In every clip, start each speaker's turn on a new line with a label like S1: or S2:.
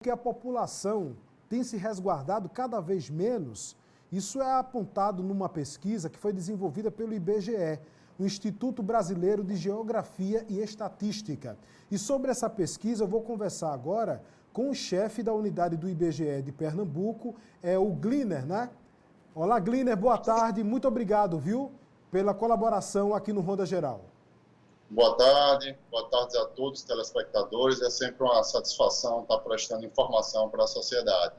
S1: que a população tem se resguardado cada vez menos. Isso é apontado numa pesquisa que foi desenvolvida pelo IBGE, o Instituto Brasileiro de Geografia e Estatística. E sobre essa pesquisa eu vou conversar agora com o chefe da unidade do IBGE de Pernambuco, o Gliner, né? Olá, Gliner, boa tarde, muito obrigado, viu, pela colaboração aqui no Ronda Geral.
S2: Boa tarde a todos os telespectadores. É sempre uma satisfação estar prestando informação para a sociedade.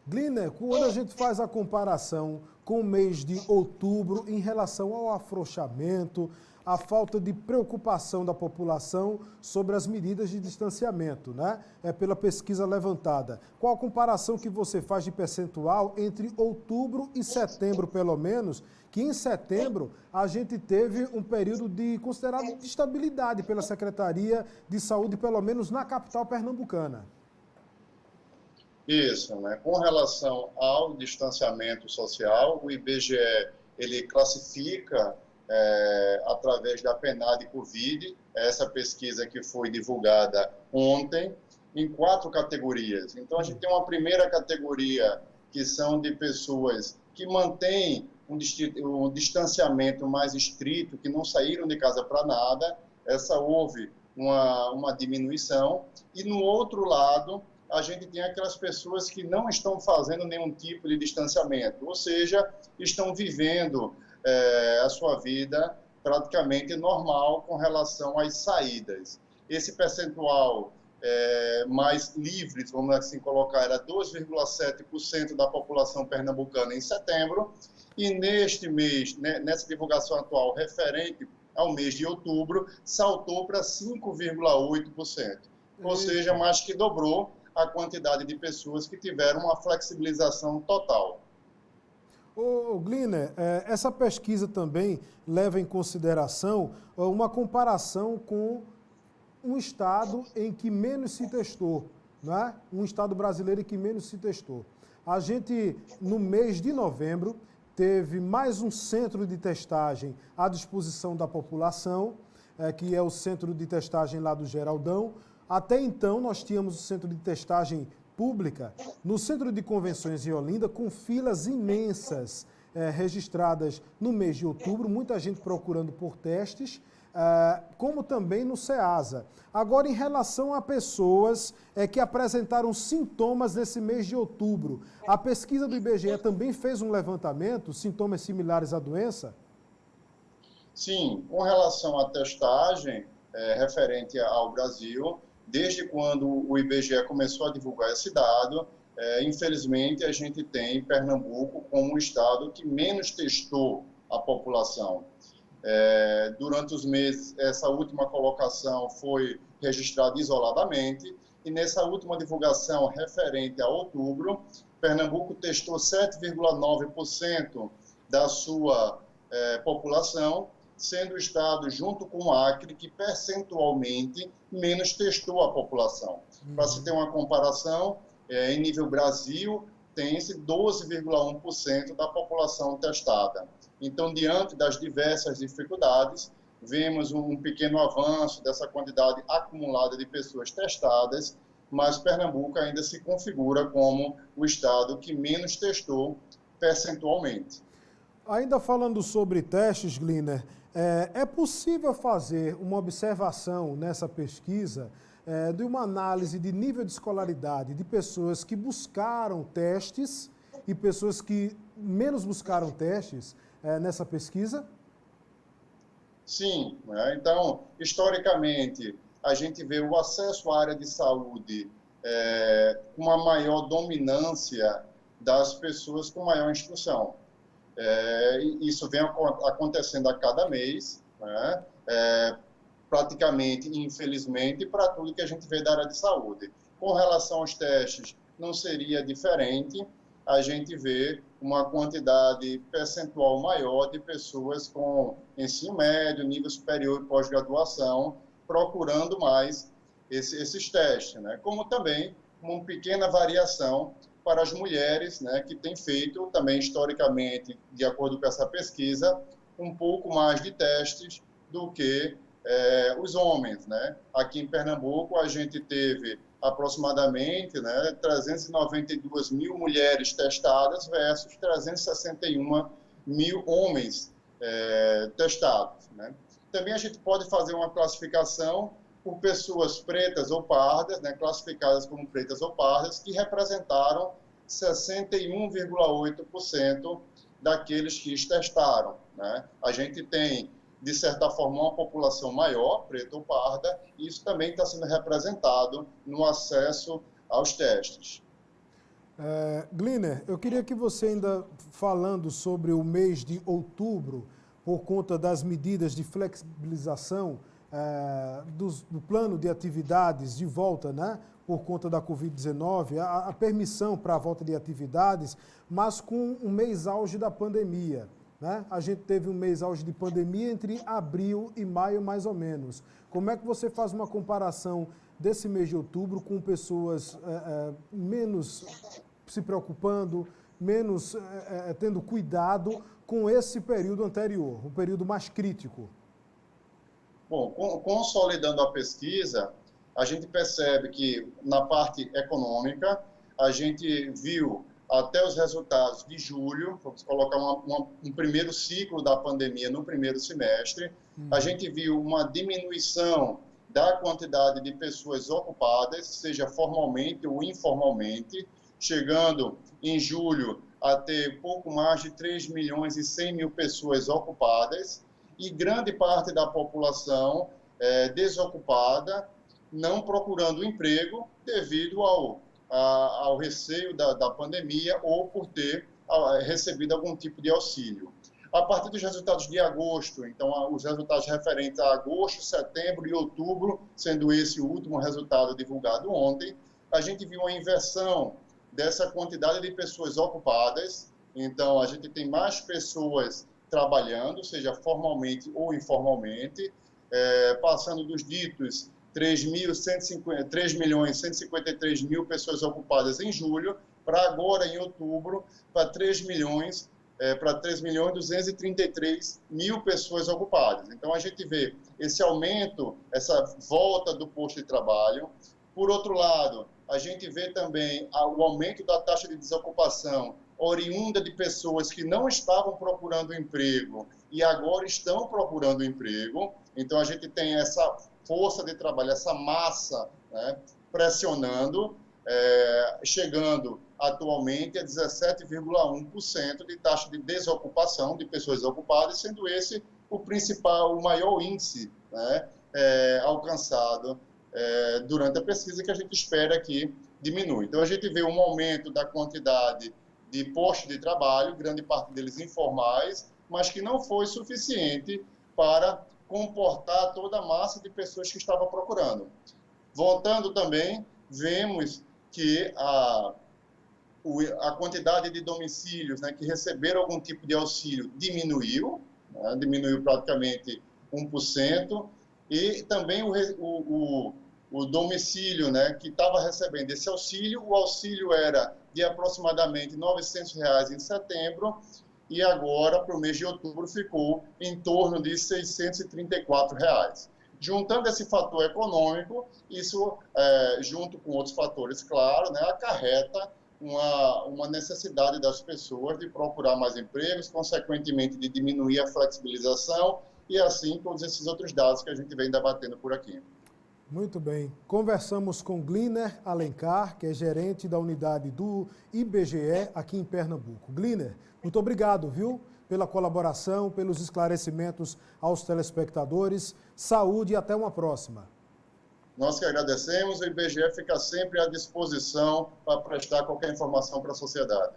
S1: Gliner, quando a gente faz a comparação com o mês de outubro em relação ao afrouxamento, a falta de preocupação da população sobre as medidas de distanciamento, né? Pela pesquisa levantada. Qual a comparação que você faz de percentual entre outubro e setembro, pelo menos, que em setembro a gente teve um período de considerado de estabilidade pela Secretaria de Saúde, pelo menos na capital pernambucana?
S2: Isso, né? Com relação ao distanciamento social, o IBGE ele classifica através da PNAD Covid, essa pesquisa que foi divulgada ontem, em 4 categorias. Então, a gente tem uma primeira categoria, que são de pessoas que mantêm um distanciamento mais estrito, que não saíram de casa para nada. Essa houve uma diminuição. E, no outro lado, a gente tem aquelas pessoas que não estão fazendo nenhum tipo de distanciamento, ou seja, estão vivendo a sua vida praticamente normal com relação às saídas. Esse percentual mais livre, vamos assim colocar, era 2,7% da população pernambucana em setembro, e neste mês, nessa divulgação atual referente ao mês de outubro, saltou para 5,8%, ou seja, mais que dobrou a quantidade de pessoas que tiveram uma flexibilização total.
S1: Ô Gliner, essa pesquisa também leva em consideração uma comparação com um estado em que menos se testou, né? Um estado brasileiro em que menos se testou. A gente, no mês de novembro, teve mais um centro de testagem à disposição da população, que é o centro de testagem lá do Geraldão. Até então, nós tínhamos o centro de testagem pública no Centro de Convenções em Olinda, com filas imensas registradas no mês de outubro, muita gente procurando por testes, como também no SEASA. Agora, em relação a pessoas que apresentaram sintomas nesse mês de outubro, a pesquisa do IBGE também fez um levantamento, sintomas similares à doença?
S2: Sim, com relação à testagem referente ao Brasil, desde quando o IBGE começou a divulgar esse dado, infelizmente a gente tem Pernambuco como o estado que menos testou a população. Durante os meses, essa última colocação foi registrada isoladamente, e nessa última divulgação referente a outubro, Pernambuco testou 7,9% da sua população, sendo o estado, junto com o Acre, que percentualmente menos testou a população. Para se ter uma comparação, em nível Brasil, tem-se 12,1% da população testada. Então, diante das diversas dificuldades, vemos um pequeno avanço dessa quantidade acumulada de pessoas testadas, mas Pernambuco ainda se configura como o estado que menos testou percentualmente.
S1: Ainda falando sobre testes, Gliner, é possível fazer uma observação nessa pesquisa de uma análise de nível de escolaridade de pessoas que buscaram testes e pessoas que menos buscaram testes nessa pesquisa?
S2: Sim, então, historicamente, a gente vê o acesso à área de saúde com uma maior dominância das pessoas com maior instrução. Isso vem acontecendo a cada mês, né? Praticamente, infelizmente, para tudo que a gente vê da área de saúde. Com relação aos testes, não seria diferente. A gente vê uma quantidade percentual maior de pessoas com ensino médio, nível superior e pós-graduação, procurando mais esses testes, né? Como também uma pequena variação para as mulheres, né, que têm feito também historicamente, de acordo com essa pesquisa, um pouco mais de testes do que os homens, né? Aqui em Pernambuco a gente teve aproximadamente, né, 392 mil mulheres testadas versus 361 mil homens testados, né? Também a gente pode fazer uma classificação por pessoas pretas ou pardas, né, classificadas como pretas ou pardas, que representaram 61,8% daqueles que testaram, né? A gente tem, de certa forma, uma população maior, preta ou parda, e isso também está sendo representado no acesso aos testes.
S1: Gliner, eu queria que você ainda, falando sobre o mês de outubro, por conta das medidas de flexibilização do plano de atividades de volta, né, por conta da Covid-19, a permissão para a volta de atividades, mas com um mês auge da pandemia, né? A gente teve um mês auge de pandemia entre abril e maio, mais ou menos. Como é que você faz uma comparação desse mês de outubro com pessoas menos se preocupando, menos tendo cuidado com esse período anterior, o período mais crítico?
S2: Bom, consolidando a pesquisa, a gente percebe que na parte econômica, a gente viu até os resultados de julho, vamos colocar um primeiro ciclo da pandemia no primeiro semestre, a gente viu uma diminuição da quantidade de pessoas ocupadas, seja formalmente ou informalmente, chegando em julho a ter pouco mais de 3 milhões e 100 mil pessoas ocupadas, e grande parte da população desocupada, não procurando emprego devido ao receio da pandemia ou por ter recebido algum tipo de auxílio. A partir dos resultados de agosto, então os resultados referentes a agosto, setembro e outubro, sendo esse o último resultado divulgado ontem, a gente viu uma inversão dessa quantidade de pessoas ocupadas. Então, a gente tem mais pessoas trabalhando, seja formalmente ou informalmente, passando dos ditos 3.153.000 pessoas ocupadas em julho, para agora, em outubro, para 3.233.000 pessoas ocupadas. Então, a gente vê esse aumento, essa volta do posto de trabalho. Por outro lado, a gente vê também o aumento da taxa de desocupação oriunda de pessoas que não estavam procurando emprego e agora estão procurando emprego. Então, a gente tem essa força de trabalho, essa massa, né, pressionando, chegando atualmente a 17,1% de taxa de desocupação de pessoas ocupadas, sendo esse o maior índice, né, alcançado durante a pesquisa, que a gente espera que diminua. Então, a gente vê um aumento da quantidade de postos de trabalho, grande parte deles informais, mas que não foi suficiente para comportar toda a massa de pessoas que estavam procurando. Voltando também, vemos que a quantidade de domicílios, né, que receberam algum tipo de auxílio diminuiu, né, diminuiu praticamente 1%, e também o domicílio, né, que estava recebendo esse auxílio, o auxílio era de aproximadamente R$ 900 em setembro, e agora, para o mês de outubro, ficou em torno de R$ 634. Juntando esse fator econômico, isso, junto com outros fatores, claro, né, acarreta uma necessidade das pessoas de procurar mais empregos, consequentemente de diminuir a flexibilização, e assim todos esses outros dados que a gente vem debatendo por aqui.
S1: Muito bem. Conversamos com Gliner Alencar, que é gerente da unidade do IBGE aqui em Pernambuco. Gliner, muito obrigado, viu, pela colaboração, pelos esclarecimentos aos telespectadores. Saúde e até uma próxima.
S2: Nós que agradecemos, o IBGE fica sempre à disposição para prestar qualquer informação para a sociedade.